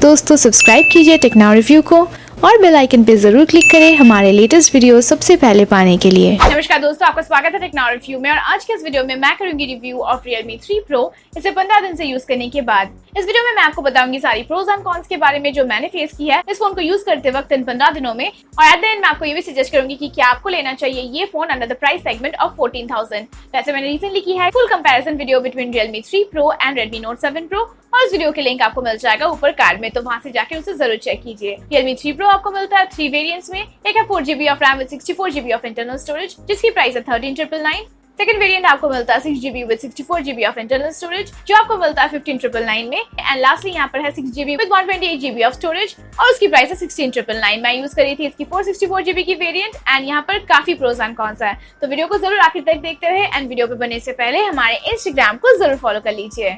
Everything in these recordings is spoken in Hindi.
दोस्तों सब्सक्राइब कीजिए टेक्नो रिव्यू को और बेल आइकन पे जरूर क्लिक करें हमारे लेटेस्ट वीडियो सबसे पहले पाने के लिए। नमस्कार दोस्तों, आपका स्वागत है टेक्नो रिव्यू में। और आज के इस वीडियो में मैं करूंगी रिव्यू ऑफ Realme 3 Pro इसे 15 दिन से यूज करने के बाद। इस वीडियो में मैं आपको बताऊंगी सारी प्रोज एंड कॉन्स के बारे में जो मैंने फेस की है इस फोन को यूज करते वक्त इन 15 दिनों में। और एट द एंड मैं आपको ये भी सजेस्ट करूंगी कि क्या आपको लेना चाहिए ये phone under the price segment of 14,000। वैसे मैंने रिसेंटली की है full comparison video between Realme 3 Pro and Redmi Note 7 Pro और इस वीडियो के लिंक आपको मिल जाएगा ऊपर कार्ड में, तो वहां से जाके उसे जरूर चेक कीजिए। Realme 3 Pro आपको मिलता है 3 वेरिएंट्स में। एक है 4GB of RAM with 64GB of internal storage जिसकी प्राइस है 13,999। सेकंड वेरिएंट आपको मिलता है 6GB with 64GB of internal storage जो आपको मिलता है 15,999 में। एंड लास्टली यहाँ पर है 6GB with 128GB of storage और उसकी प्राइस है 16,999। मैं यूज करी थी इसकी 464GB की वेरिएंट एंड यहाँ पर काफी प्रोज एंड कॉन्स है, तो वीडियो को जरूर आखिर तक देखते रहे एंड वीडियो पे बनने से पहले हमारे इंस्टाग्राम को जरूर फॉलो कर लीजिए।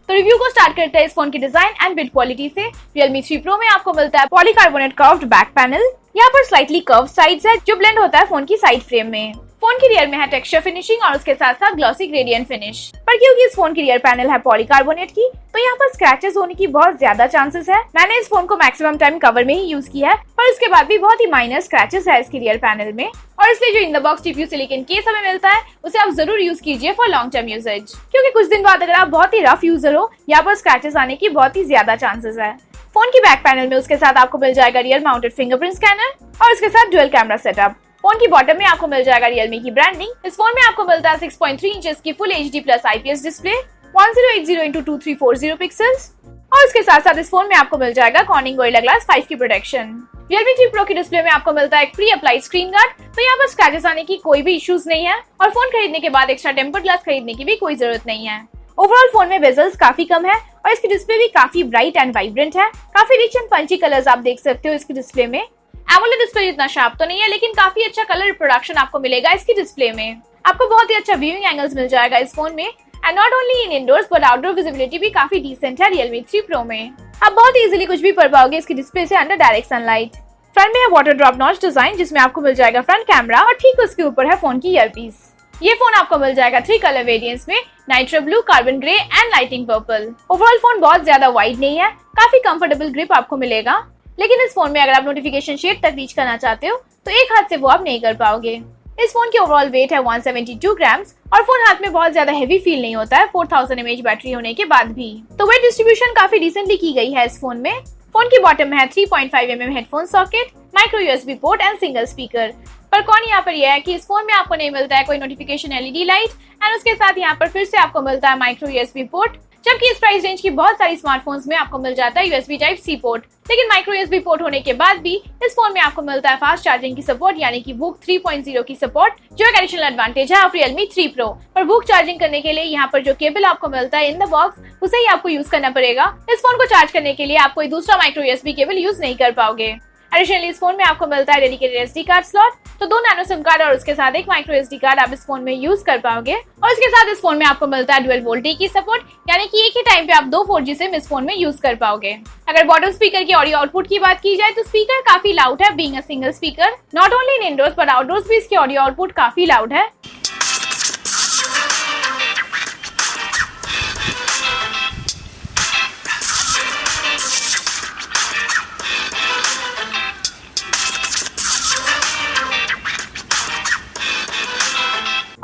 तो रिव्यू को स्टार्ट करते हैं इस फोन की डिजाइन एंड बिल्ड क्वालिटी से। Realme 3 Pro में आपको मिलता है पॉलीकार्बोनेट कर्व्ड बैक पैनल। यहाँ पर स्लाइटली कर्व साइड्स है जो ब्लेंड होता है फोन की साइड फ्रेम में। फोन की रियर में है टेक्सचर फिनिशिंग और उसके साथ साथ ग्लॉसी ग्रेडियंट फिनिश। पर क्योंकि इस फोन की रियर पैनल है पॉलीकार्बोनेट की तो यहाँ पर स्क्रैचेस होने की बहुत ज्यादा चांसेस है। मैंने इस फोन को मैक्सिमम टाइम कवर में ही यूज किया है पर उसके बाद भी बहुत ही माइनर स्क्रैचेस है इसकी रियर पैनल में। और इसलिए जो in the box TPU silicon case हमें मिलता है उसे आप जरूर यूज कीजिए फॉर लॉन्ग टर्म यूजेज, क्योंकि कुछ दिन बाद अगर आप बहुत ही रफ यूजर हो यहाँ पर स्क्रैचेस आने की बहुत ही ज्यादा चांसेस है। फोन की बैक पैनल में उसके साथ आपको मिल जाएगा रियर माउंटेड फिंगरप्रिंट स्कैनर और उसके साथ डुअल कैमरा सेटअप। फोन की बॉटम में आपको मिल जाएगा Realme की ब्रांडिंग। इस फोन में आपको मिलता है 6.3 इंचेस की full HD plus IPS display 1080x2340 pixels और उसके साथ साथ इस फोन में आपको मिल जाएगा Corning Gorilla Glass 5 की प्रोटेक्शन। Realme 3 Pro की डिस्प्ले में आपको मिलता है एक प्री अप्लाइड स्क्रीन गार्ड, तो यहाँ पर स्क्रैचेस आने की कोई भी इश्यूज नहीं है और फोन खरीदने के बाद एक्स्ट्रा टेम्पर्ड ग्लास खरीदने की भी कोई जरूरत नहीं है। ओवरऑल फोन में बेजल्स काफी कम है और इसकी डिस्प्ले भी काफी ब्राइट एंड वाइब्रेंट है। काफी रिच एंड पंची कलर्स आप देख सकते हो इसकी डिस्प्ले में। एमोलेड डिस्प्ले इतना शार्प तो नहीं है लेकिन काफी अच्छा कलर रिप्रोडक्शन आपको मिलेगा इसकी डिस्प्ले में। आपको बहुत ही अच्छा व्यूइंग एंगल्स मिल जाएगा इस फोन में and not only in indoors but outdoor visibility भी काफी डिसेंट है Realme 3 Pro में। आप बहुत इजीली कुछ भी पढ़ पाओगे इसकी डिस्प्ले से अंडर डायरेक्ट सनलाइट। फ्रंट में है वाटर ड्रॉप नॉच डिजाइन जिसमें आपको मिल जाएगा फ्रंट कैमरा और ठीक उसके ऊपर है फोन की ईयरपीस। ये फोन आपको मिल जाएगा 3 कलर वेरिएंट्स में, nitro blue, carbon grey and lighting purple. Overall phone बहुत ज्यादा वाइड नहीं है, काफी कंफर्टेबल ग्रिप आपको मिलेगा, लेकिन इस फोन में अगर आप नोटिफिकेशन शेड तक रीच करना चाहते हो तो एक हाथ से वो आप नहीं कर पाओगे। इस फोन की ओवरऑल वेट है 172 ग्राम्स और फोन हाथ में बहुत ज्यादा हेवी फील नहीं होता है 4000 mAh बैटरी होने के बाद भी। तो वेट डिस्ट्रीब्यूशन काफी डिसेंटली की गई है इस फोन में। फोन की बॉटम में है 3.5 mm headphone socket, micro USB port and single speaker. पर कौन यहाँ पर यह है कि इस फोन में आपको नहीं मिलता है कोई नोटिफिकेशन LED लाइट एंड उसके साथ यहाँ पर फिर से आपको मिलता है माइक्रो USB पोर्ट, जबकि इस प्राइस रेंज की बहुत सारी स्मार्टफोन्स में आपको मिल जाता है USB टाइप C पोर्ट। लेकिन माइक्रो USB पोर्ट होने के बाद भी इस फोन में आपको मिलता है फास्ट चार्जिंग की सपोर्ट यानी कि वूक 3.0 की सपोर्ट जो एक एडिशनल एडवांटेज है ऑफ Realme 3 Pro। पर वूक चार्जिंग करने के लिए यहाँ पर जो केबल आपको मिलता है इन द बॉक्स उसे ही आपको यूज करना पड़ेगा। इस फोन को चार्ज करने के लिए आप कोई दूसरा माइक्रो USB केबल यूज नहीं कर पाओगे। एडिशनली इस फोन में आपको मिलता है डेडिकेटेड SD कार्ड स्लॉट, तो 2 नैनो सिम कार्ड और उसके साथ एक माइक्रो SD कार्ड आप इस फोन में यूज कर पाओगे। और उसके साथ इस फोन में आपको मिलता है डुअल वोल्टेज की सपोर्ट यानी कि एक ही टाइम पे आप 2 4G सिम इस फोन में यूज कर पाओगे। अगर बॉटम स्पीकर की ऑडियो आउटपुट की बात की जाए तो स्पीकर काफी लाउड है being a single speaker. Not only in indoors but outdoors भी इसकी ऑडियो आउटपुट काफी लाउड है।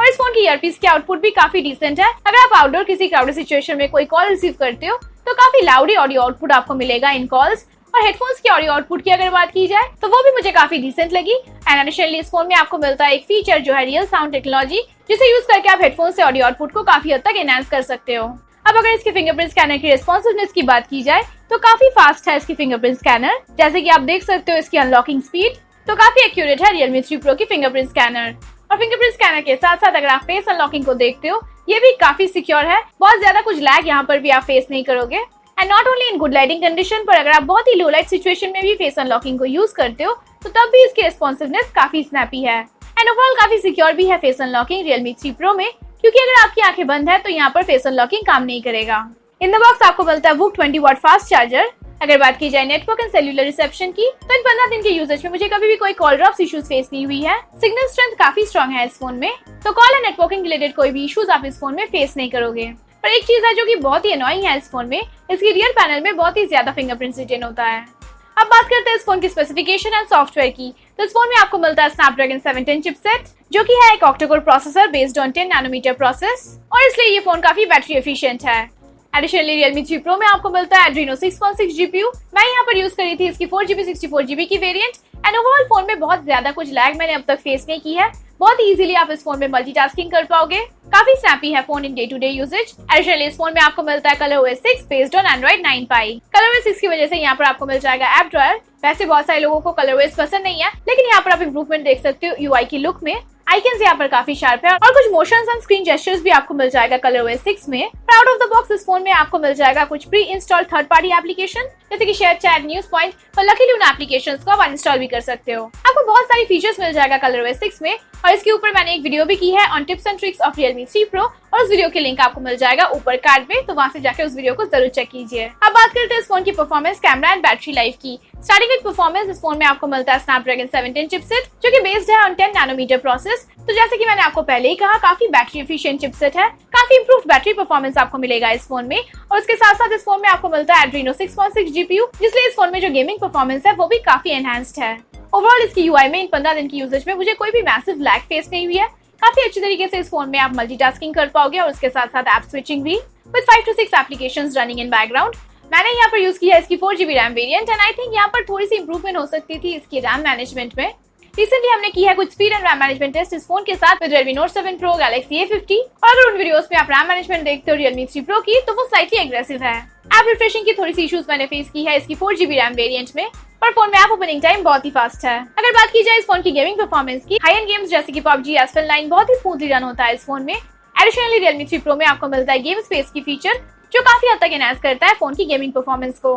इस फोन की ईयरपीस की आउटपुट भी काफी डिसेंट है। अगर आप आउटडोर किसी क्राउडेड सिचुएशन में कोई कॉल रिसीव करते हो तो काफी लाउड ऑडियो आउटपुट आपको मिलेगा इन कॉल्स। और हेडफोन्स की ऑडियो आउटपुट की अगर बात की जाए तो वो भी मुझे काफी डिसेंट लगी। एंड एडिशनली इस फोन में आपको मिलता है एक फीचर जो है रियल साउंड टेक्नोलॉजी जिसे यूज करके आप हेडफोन से ऑडियो आउटपुट को काफी हद तक एनहांस कर सकते हो। अब अगर इसके फिंगरप्रिंट स्कैनर की रिस्पॉन्सिवनेस की बात की जाए तो काफी फास्ट है इसकी फिंगरप्रिंट स्कैनर। जैसे कि आप देख सकते हो इसकी अनलॉकिंग स्पीड तो काफी एक्यूरेट है Realme 3 Pro की फिंगरप्रिंट स्कैनर। और फिंगरप्रिंट स्कैनर के साथ साथ अगर आप फेस अनलॉकिंग को देखते हो ये भी काफी सिक्योर है, बहुत ज्यादा कुछ लैग यहाँ पर भी आप फेस नहीं करोगे। And not only in good lighting condition पर अगर आप बहुत ही लो लाइट सिचुएशन में भी फेस अनलॉकिंग को यूज करते हो तो तब भी इसकी रिस्पॉन्सिवनेस काफी स्नैपी है। एंड ओवरऑल काफी सिक्योर भी है फेस अनलॉकिंग Realme 3 Pro में, क्योंकि अगर आपकी आंखें बंद है तो यहाँ पर फेस अनलॉकिंग काम नहीं करेगा। इन द बॉक्स आपको मिलता है वूक 20 वाट फास्ट चार्जर। अगर बात की जाए नेटवर्क एंड सेल्यूलर रिसेप्शन की तो इन 15 दिन के यूजेज में मुझे कभी भी कोई कॉल ड्रॉप्स इश्यूज फेस नहीं हुई है। सिग्नल स्ट्रेंथ काफी स्ट्रॉन्ग है इस फोन में, तो कॉल एंड नेटवर्किंग रिलेटेड कोई भी इश्यूज आप इस फोन में फेस नहीं करोगे। पर एक चीज है जो कि बहुत ही अनोइंग है इस फोन में, इसकी रियर पैनल में बहुत ही ज्यादा फिंगरप्रिंट रिटेन होता है। अब बात करते हैं इस फोन की स्पेसिफिकेशन एंड सॉफ्टवेयर की। तो इस फोन में आपको मिलता है स्नैपड्रैगन 710 चिपसेट, जो कि है एक octa-core processor based on 10 nanometre process, और इसलिए ये फोन काफी बैटरी एफिशिएंट है। एडिशनली Realme 3 Pro में आपको मिलता है Adreno 6.6 GPU। मैं यहाँ पर यूज करी थी इसकी 4GB 64GB की वेरिएंट, एंड ओवरऑल फोन में बहुत ज्यादा कुछ लैग मैंने अब तक फेस नहीं की है। बहुत इजीली आप इस फोन में मल्टीटास्किंग कर पाओगे। काफी स्नैपी है phone in day to day usages. Additionally इस फोन में आपको मिलता है ColorOS 6 based on Android 9 Pie। ColorOS 6 की वजह से यहाँ पर आपको मिल जाएगा ऐप ड्रॉयर। वैसे बहुत सारे लोगों को ColorOS पसंद नहीं है, लेकिन यहाँ पर आप इंप्रूवमेंट देख सकते हो UI की लुक में। आइकन्स यहाँ पर काफी शार्प है और कुछ मोशंस एंड स्क्रीन जेस्चर्स भी आपको मिल जाएगा ColorOS 6 में। आउट ऑफ द बॉक्स इस फोन में आपको मिल जाएगा कुछ pre install third party application जैसे कि शेयर चैट, न्यूज पॉइंट, पर लकीली उन एप्लीकेशंस को आप अनइंस्टॉल भी कर सकते हो। आपको बहुत सारी फीचर्स मिल जाएगा ColorOS 6 में, और इसके ऊपर मैंने एक वीडियो भी की है on tips and tricks of Realme 3 Pro, और उस वीडियो की लिंक आपको मिल जाएगा ऊपर कार्ड में, तो वहां से जाकर उस वीडियो को जरूर चेक कीजिए। अब बात करते हैं इस फोन की performance, camera and battery life की। स्टार्टिंग विद परफॉर्मेंस, इस फोन में आपको मिलता है स्नैपड्रैगन 710 चिपसेट, जो कि बेस्ड है ऑन 10 नैनोमीटर प्रोसेस। तो जैसे कि मैंने आपको पहले ही कहा, काफी बैटरी एफिशिएंट चिपसेट है, काफी इंप्रूव्ड बैटरी परफॉर्मेंस आपको मिलेगा इस फोन में, और उसके साथ साथ इस फोन में आपको मिलता है Adreno 6.6 GPU, जिसलिए इस फोन में जो गेमिंग परफॉर्मेंस है वो भी काफी एनहांस्ड है। ओवरऑल इसकी UI में इन 15 दिन की यूजेज में मुझे कोई भी मैसिव लैग फेस नहीं हुई है। काफी अच्छी तरीके से इस फोन में आप मल्टीटास्किंग कर पाओगे, और उसके साथ साथ ऐप स्विचिंग भी with 5 to 6 applications running in background. मैंने यहाँ पर यूज किया इसकी 4GB RAM variant, and I think यहाँ पर थोड़ी सी इंप्रूवमेंट हो सकती थी इसकी रैम मैनेजमेंट में। रिसेंटली हमने की है कुछ speed and RAM management test इस फोन के साथ with Redmi Note 7 Pro, Galaxy A50, और अगर उन वीडियोस में आप रैम मैनेजमेंट देखते हो Realme 3 Pro की, तो वो स्लाइटली एग्रेसिव है। ऐप रिफ्रेशिंग की थोड़ी सी इश्यूज मैंने फेस की है इसकी 4GB रैम वेरिएंट में, पर फोन में ऐप ओपनिंग टाइम बहुत ही फास्ट है। अगर बात की जाए इस फोन की गेमिंग परफॉर्मेंस की, हाई एंड गेम्स जैसे कि PUBG, Asphalt 9 बहुत ही स्मूथली रन होता है इस फोन में। एडिशनली Realme 3 Pro में आपको मिलता है गेम स्पेस की फीचर, जो काफी हद तक एनहांस करता है फोन की गेमिंग परफॉर्मेंस को।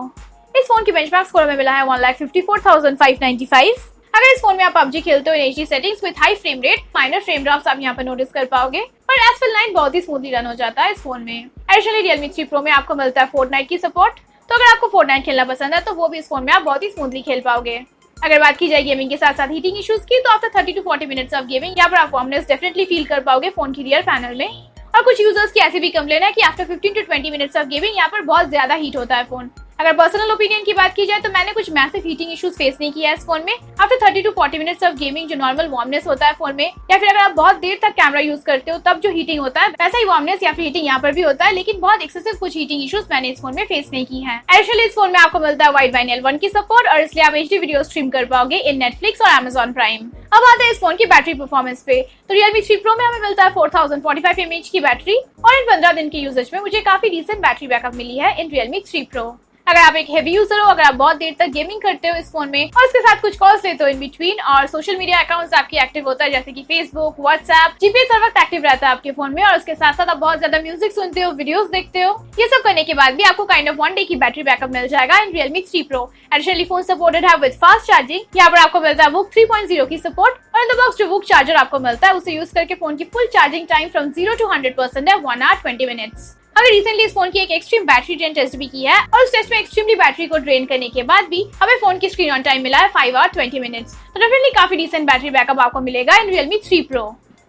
इस फोन की बेंचमार्क स्कोर हमें मिला है 1,54,595। अगर इस फोन में आप PUBG खेलते हो इन HD settings with high frame rate, minor frame drops आप यहाँ पर नोटिस कर पाओगे, पर Asphalt 9 बहुत ही स्मूथली रन हो जाता है इस फोन में। एडिशनली Realme 3 Pro में आपको मिलता है Fortnite की सपोर्ट, तो अगर आपको Fortnite खेलना पसंद है तो वो भी इस फोन में आप बहुत ही स्मूथली खेल पाओगे। अगर बात की जाए गेमिंग के साथ साथ हीटिंग इश्यूज की, तो after 30 to 40 minutes of gaming यहाँ पर आप वार्मनेस डेफिनेटली फील कर पाओगे फोन की रियर पैनल में। और कुछ यूजर्स की ऐसी भी कंप्लेन है कि after 15 to 20 minutes of gaming यहाँ पर बहुत ज्यादा हीट होता है फोन। अगर पर्सनल ओपिनियन की बात की जाए तो मैंने कुछ मैसिव हीटिंग इश्यूज फेस नहीं किया है इस फोन में। After 30 to 40 minutes of gaming जो नॉर्मल वार्मनेस होता है फोन में, या फिर अगर आप बहुत देर तक कैमरा यूज करते हो तब जो हीटिंग होता है, वैसा ही वार्मनेस या फिर हीटिंग यहाँ पर भी होता है, लेकिन बहुत एक्सेसिव कुछ हीटिंग इश्यूज मैंने इस फोन में फेस नहीं की है। एडिशनली इस फोन में आपको मिलता है वाइड वाइन L1 की सपोर्ट, और इसलिए आप HD वीडियो स्ट्रीम कर पाओगे इन Netflix और Amazon Prime। अब आते हैं इस फोन की बैटरी परफॉर्मेंस पे। तो Realme 3 Pro में हमें मिलता है 4045 mAh की बैटरी, और इन 15 दिन की यूजेज में मुझे काफी डिसेंट बैटरी बैकअप मिली है इन Realme 3 Pro। अगर आप एक हेवी यूजर हो, अगर आप बहुत देर तक गेमिंग करते हो इस फोन में, और इसके साथ कुछ कॉल्स लेते हो इन बिटवीन, और सोशल मीडिया अकाउंट्स आपकी एक्टिव होता है जैसे कि फेसबुक, व्हाट्सएप, GPS हर वक्त एक्टिव रहता है आपके फोन में, और उसके साथ साथ आप बहुत ज्यादा म्यूजिक सुनते हो, वीडियोस देखते हो, ये सब करने के बाद भी आपको काइंड ऑफ 1 डे की बैटरी बैकअप मिल जाएगा इन Realme 3 Pro। Additionally phone supported है विद फास्ट चार्जिंग। यहाँ पर आपको मिलता है WUK 3.0 की सपोर्ट, और इन द बॉक्स जो WUK चार्जर आपको मिलता है उसे यूज करके फोन की full charging time from 0 to 100% है 1 hour 20 minutes। हमें रिसेंटली इस फोन की एक एक्सट्रीम बैटरी ड्रेन टेस्ट भी किया है, और उस टेस्ट में एक्सट्रीमली बैटरी को ड्रेन करने के बाद भी हमें फोन की स्क्रीन ऑन टाइम मिला है 5 hour 20 minutes। तो डेफिनेटली काफी डिसेंट बैटरी बैकअप आपको मिलेगा इन Realme 3 Pro।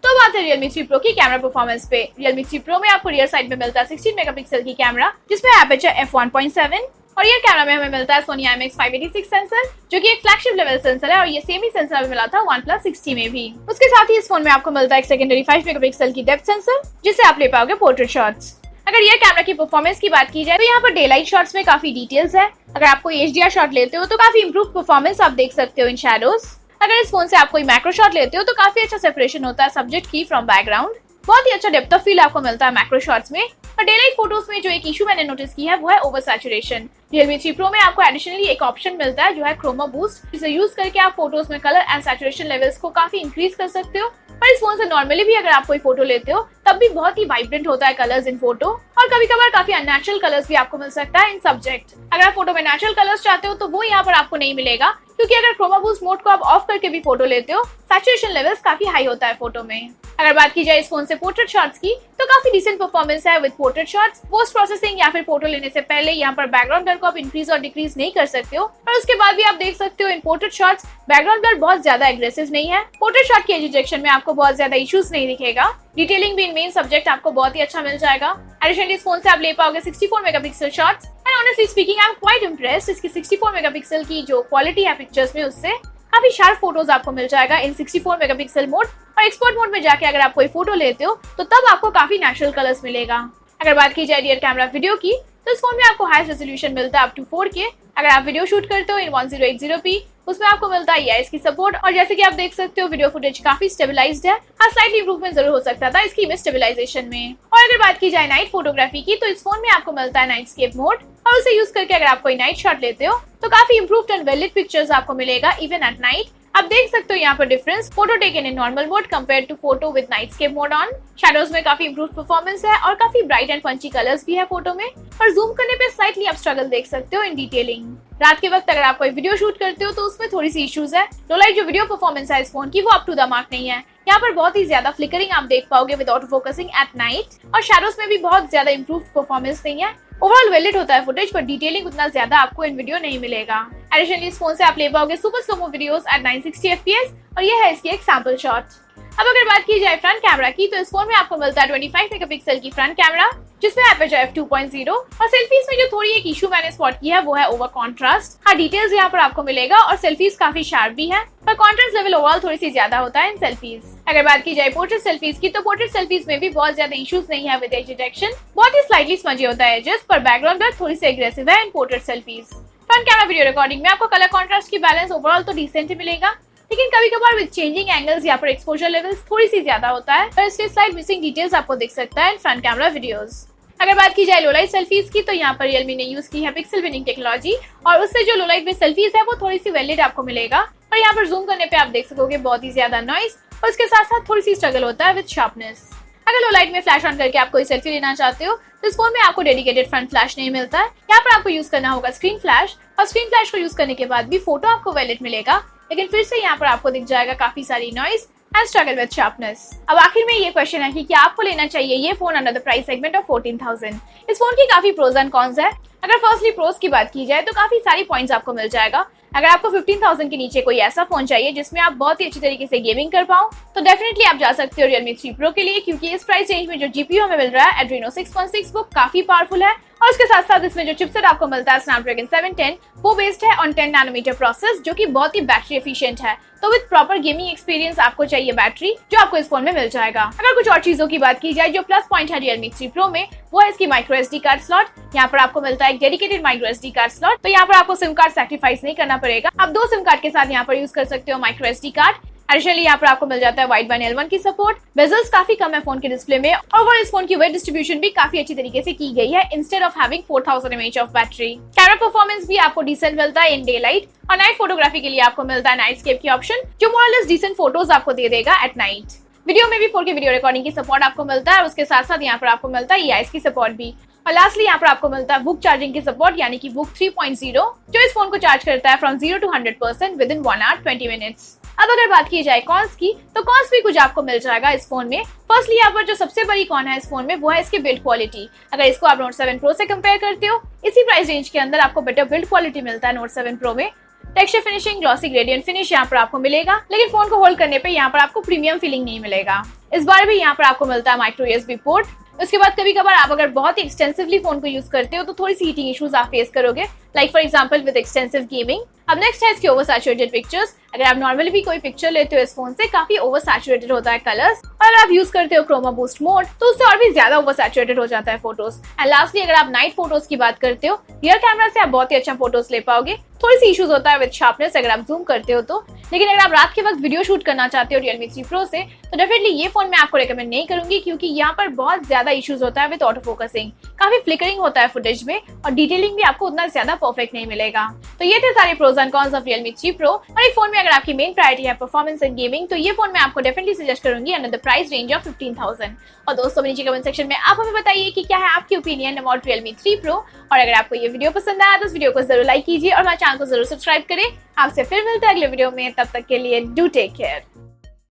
तो बात है Realme 3 Pro की कैमरा परफॉर्मेंस पे। Realme 3 Pro में आपको रियर साइड में मिलता है 16 मेगापिक्सल की कैमरा, जिसमें एपर्चर f1.7, और रियर कैमरा में हमें मिलता है Sony IMX586 सेंसर, जो कि एक फ्लैगशिप लेवल सेंसर है, और ये सेम ही सेंसर हमें मिला था OnePlus 60 में भी। उसके साथ ही इस फोन में आपको मिलता है एक सेकेंडरी 5 मेगापिक्सल की डेप्थ सेंसर, जिससे आप ले पाओगे पोर्ट्रेट शॉट्स। अगर ये कैमरा की परफॉर्मेंस की बात की जाए तो यहाँ पर डे लाइट शॉट्स में काफी डिटेल्स है। अगर आप कोई HDR शॉट लेते हो तो काफी इंप्रूव परफॉर्मेंस आप देख सकते हो इन शैडोज। अगर इस फोन से आप कोई मैक्रो शॉट लेते हो तो काफी अच्छा सेपरेशन होता है सब्जेक्ट की फ्रॉम बैकग्राउंड। बहुत ही अच्छा डेप्थ ऑफ फील आपको मिलता है मैक्रो शॉट्स में। और डे लाइट फोटोज में जो एक इशू मैंने नोटिस की है वो है ओवर सैचुरेशन। Realme 3 Pro में आपको एडिशनली एक ऑप्शन मिलता है जो है क्रोमा बूस्ट, जिसे यूज करके आप फोटोज में कलर एंड सैचुरेशन लेवल्स को काफी इंक्रीज कर सकते हो। पर इस फोन से नॉर्मली भी अगर आप कोई फोटो लेते हो तब भी बहुत ही वाइब्रेंट होता है कलर्स इन फोटो, और कभी कभार काफी अननेचुरल कलर्स भी आपको मिल सकता है इन सब्जेक्ट। अगर आप फोटो में नेचुरल कलर्स चाहते हो तो वो यहाँ पर आपको नहीं मिलेगा, क्योंकि अगर क्रोमा बूस्ट मोड को आप ऑफ करके भी फोटो लेते हो, सैचुरेशन लेवल्स काफी हाई होता है फोटो में। अगर बात की जाए इस फोन से पोर्ट्रेट शॉट्स की तो काफी डिसेंट परफॉर्मेंस है with portrait shots. Post processing या फिर फोटो लेने से पहले यहाँ पर बैकग्राउंड ब्लर को आप इंक्रीज और डिक्रीज नहीं कर सकते हो, और उसके बाद भी आप देख सकते हो इन पोर्ट्रेट शॉट्स बैकग्राउंड ब्लर बहुत ज्यादा एग्रेसिव नहीं है। पोर्ट्रेट शॉट की एज डिटेक्शन में आपको बहुत ज्यादा इश्यूज नहीं दिखेगा। डिटेलिंग भी इन मेन सब्जेक्ट आपको बहुत ही अच्छा मिल जाएगा। एडिशनली इस फोन से आप ले पाओगे 64 megapixel shots and honestly speaking I am quite impressed. इसकी 64 मेगापिक्सल की जो क्वालिटी है पिक्चर्स में उससे काफी शार्प फोटोज आपको मिल जाएगा इन 64 मेगापिक्सल मोड, और एक्सपोर्ट मोड में जाके अगर आप कोई फोटो लेते हो तो तब आपको काफी नेचुरल कलर्स मिलेगा। अगर बात की जाए रियर कैमरा वीडियो की तो इस फोन में आपको हाईएस्ट रेजोल्यूशन मिलता है अप टू 4K। अगर आप वीडियो शूट करते हो इन 1080p उसमें आपको मिलता है AIS की सपोर्ट, और जैसे कि आप देख सकते हो वीडियो फुटेज काफी स्टेबलाइज्ड है। हाँ, स्लाइटली इंप्रूवमेंट जरूर हो सकता था इसकी इमेज स्टेबलाइजेशन में। और अगर बात की जाए नाइट फोटोग्राफी की तो इस फोन में आपको मिलता है नाइटस्केप मोड, और उसे यूज करके अगर आप कोई नाइट शॉट लेते हो तो काफी improved and well lit pictures आपको मिलेगा इवन एट नाइट। आप देख सकते हो यहाँ पर difference photo taken in normal mode compare to photo with nightscape mode on. Shadows में काफी इंप्रूव्ड परफॉर्मेंस है और काफी ब्राइट एंड पंची कलर्स भी है फोटो में, और जूम करने पे स्लाइटली आप स्ट्रगल देख सकते हो इन डिटेलिंग। रात के वक्त अगर आप कोई वीडियो शूट करते हो तो उसमें थोड़ी सी इश्यूज है। लो लाइट जो वीडियो परफॉर्मेंस है इस फोन की वो अप टू द मार्क नहीं है। यहाँ पर बहुत ही ज्यादा फ्लिकरिंग आप देख पाओगे with auto focusing at night, और शैडोज में भी बहुत ज्यादा इंप्रूव्ड परफॉर्मेंस नहीं है। ओवरऑल वेल लिट होता है फुटेज, पर डिटेलिंग उतना ज्यादा आपको इन वीडियो नहीं मिलेगा। एडिशनली इस फोन से आप ले पाओगे super slow mo videos at 960 FPS, और ये है इसकी एक सैंपल शॉट। अब अगर बात की जाए फ्रंट कैमरा की तो इस फोन में आपको मिलता है 25 मेगापिक्सल की फ्रंट कैमरा जिसमें एपर्चर f2.0, और सेल्फीज में जो थोड़ी एक इशू मैंने स्पॉट की है वो है ओवर कॉन्ट्रास्ट। हाँ, डिटेल्स यहाँ पर आपको मिलेगा और सेल्फीज काफी शार्प भी है, पर कॉन्ट्रास्ट लेवल ओवरऑल थोड़ी सी ज्यादा होता है इन सेल्फीज। अगर बात की जाए पोर्ट्रेट सेल्फीज की तो पोर्ट्रेट सेल्फीज में भी बहुत ज्यादा इश्यूज नहीं है विद एज डिटेक्शन। बहुत ही स्लाइटली स्मजी होता है एजेस, पर बैकग्राउंड ब्लर थोड़ी सी एग्रेसिव है in portrait selfies. Front camera video recording में आपको कलर कॉन्ट्रास्ट की बैलेंस ओवरऑल तो डिसेंट ही मिलेगा, लेकिन कभी कभार विद चेंजिंग एंगल्स या पर एक्सपोजर लेवल्स थोड़ी सी ज्यादा होता है, पर इसके स्लाइड मिसिंग डिटेल्स आपको दिख सकता है इन फ्रंट कैमरा वीडियोस। अगर बात की जाए लो लाइट सेल्फीज की तो यहाँ पर Realme ने यूज की है पिक्सल विनिंग टेक्नोलॉजी, और उससे जो लो लाइट में सेल्फीज है वो थोड़ी सी वेल लिट आपको मिलेगा, और यहाँ पर जूम करने पे आप देख सकोगे बहुत ही ज्यादा नॉइस, और उसके साथ साथ थोड़ी सी स्ट्रगल होता है विद शार्पनेस। अगर लो लाइट में फ्लैश ऑन करके आप कोई सेल्फी लेना चाहते हो तो इस फोन में आपको डेडिकेटेड फ्रंट फ्लैश नहीं मिलता है। यहाँ पर आपको यूज करना होगा स्क्रीन फ्लैश, और स्क्रीन फ्लैश को यूज करने के बाद भी फोटो आपको वेल लिट मिलेगा, लेकिन फिर से यहाँ पर आपको दिख जाएगा काफी सारी noise and struggle with sharpness. अब आखिर में ये क्वेश्चन है कि क्या आपको लेना चाहिए ये phone under the price segment of 14,000। इस फोन की काफी प्रोज एंड कॉन्स है। अगर फर्स्टली प्रोज की बात की जाए तो काफी सारी पॉइंट्स आपको मिल जाएगा। अगर आपको 15,000 के नीचे कोई ऐसा फोन चाहिए जिसमें आप बहुत ही अच्छी तरीके से गेमिंग कर पाओ तो डेफिनेटली आप जा सकते हो Realme 3 Pro के लिए, क्योंकि इस प्राइस रेंज में जो GPU हमें मिल रहा है Adreno 616 वो काफी पावरफुल है, और उसके साथ साथ इसमें जो चिपसेट आपको मिलता है Snapdragon 710 वो बेस्ड है ऑन 10 नैनोमीटर प्रोसेस जो कि बहुत ही बैटरी एफिशिएंट है। तो विद प्रॉपर गेमिंग एक्सपीरियंस आपको चाहिए बैटरी जो आपको इस फोन में मिल जाएगा। अगर कुछ और चीजों की बात की जाए जो प्लस पॉइंट है Realme 3 Pro में वो है इसकी माइक्रो SD कार्ड स्लॉट। यहाँ पर आपको मिलता है एक dedicated micro SD card slot, तो यहाँ पर आपको सिम कार्ड सैक्रिफाइस नहीं करना पड़ेगा। आप 2 सिम कार्ड के साथ यहाँ पर यूज कर सकते हो माइक्रो SD कार्ड। एडिशनली यहाँ पर आपको मिल जाता है वाइड बैंड L1 की सपोर्ट। बेजल्स काफी कम है फोन के डिस्प्ले में, और वो इस फोन की वेट डिस्ट्रीब्यूशन भी काफी अच्छी तरीके से की गई है instead of having 4000 mAh of battery. Camera performance भी आपको डिसेंट मिलता है इन डे लाइट, और नाइट फोटोग्राफी के लिए आपको मिलता है नाइटस्केप की ऑप्शन जो मोर और लेस डिसेंट फोटोज आपको दे देगा एट नाइट। वीडियो में भी 4K वीडियो रिकॉर्डिंग की सपोर्ट आपको मिलता है, और उसके साथ साथ यहाँ पर आपको मिलता है AIS की सपोर्ट भी। और लास्टली यहाँ पर आपको मिलता है वुक चार्जिंग की सपोर्ट, यानी कि वुक 3.0 जो इस फोन को चार्ज करता है from 0 to 100% with in 1 hour 20 minutes। अब अगर बात की जाए कॉन्स की तो कॉन्स भी कुछ आपको मिल जाएगा इस फोन में। फर्स्टली यहाँ पर जो सबसे बड़ी कॉन है इस फोन में वो है इसकी बिल्ड क्वालिटी। अगर इसको आप Note 7 Pro से कंपेयर करते हो इसी प्राइस रेंज के अंदर आपको बेटर बिल्ड क्वालिटी मिलता है Note 7 Pro में। Texture finishing, glossy gradient finish यहाँ पर आपको मिलेगा, लेकिन फोन को होल्ड करने पे यहाँ पर आपको प्रीमियम फीलिंग नहीं मिलेगा। इस बार भी यहाँ पर आपको मिलता है माइक्रो USB पोर्ट। उसके बाद कभी कभार आप अगर बहुत ही एक्सटेंसिवली फोन को यूज करते हो तो थोड़ी सी हीटिंग इश्यूज आप फेस करोगे, like for example with extensive gaming. अब नेक्स्ट है इसकी ओवर सैचुरेटेड पिक्चर्स। अगर आप नॉर्मली भी कोई पिक्चर लेते हो इस फोन से काफी ओवर सैचुरेटेड होता है कलर्स, और अगर आप यूज करते हो क्रोमा बूस्ट मोड तो उससे और भी ज्यादा ओवर सैचुरेटेड हो जाता है फोटोज। एंड लास्टली अगर आप नाइट फोटोज की बात करते हो रियर कैमरा से आप बहुत ही अच्छा फोटोज ले पाओगे। थोड़ी सी इश्यूज होता है विद शार्पनेस अगर आप जूम करते हो तो, लेकिन अगर आप रात के वक्त वीडियो शूट करना चाहते हो Realme 3 Pro से तो डेफिनेटली ये फोन मैं आपको रेकमेंड नहीं करूंगी, क्योंकि यहाँ पर बहुत ज्यादा इश्यूज होता है विद ऑटो फोकसिंग, काफी फ्लिकरिंग होता है फुटेज में, और डिटेलिंग भी आपको उतना ज्यादा परफेक्ट नहीं मिलेगा। तो ये थे सारे pros and cons of Realme 3 Pro। और एक फोन में अगर आपकी मेन प्रायोरिटी है परफॉर्मेंस एंड गेमिंग तो ये फोन मैं आपको डेफिनेटली सजेस्ट करूंगी under the price range of 15,000। और दोस्तों नीचे कमेंट सेक्शन में आप हमें बताइए कि क्या है आपकी ओपिनियन अबाउट Realme 3 Pro, और अगर आपको ये वीडियो पसंद आया तो इस वीडियो को जरूर लाइक कीजिए और हमारे चैनल को जरूर सब्सक्राइब करें। आपसे फिर मिलते हैं अगले वीडियो में, तब तक के लिए डू टेक केयर।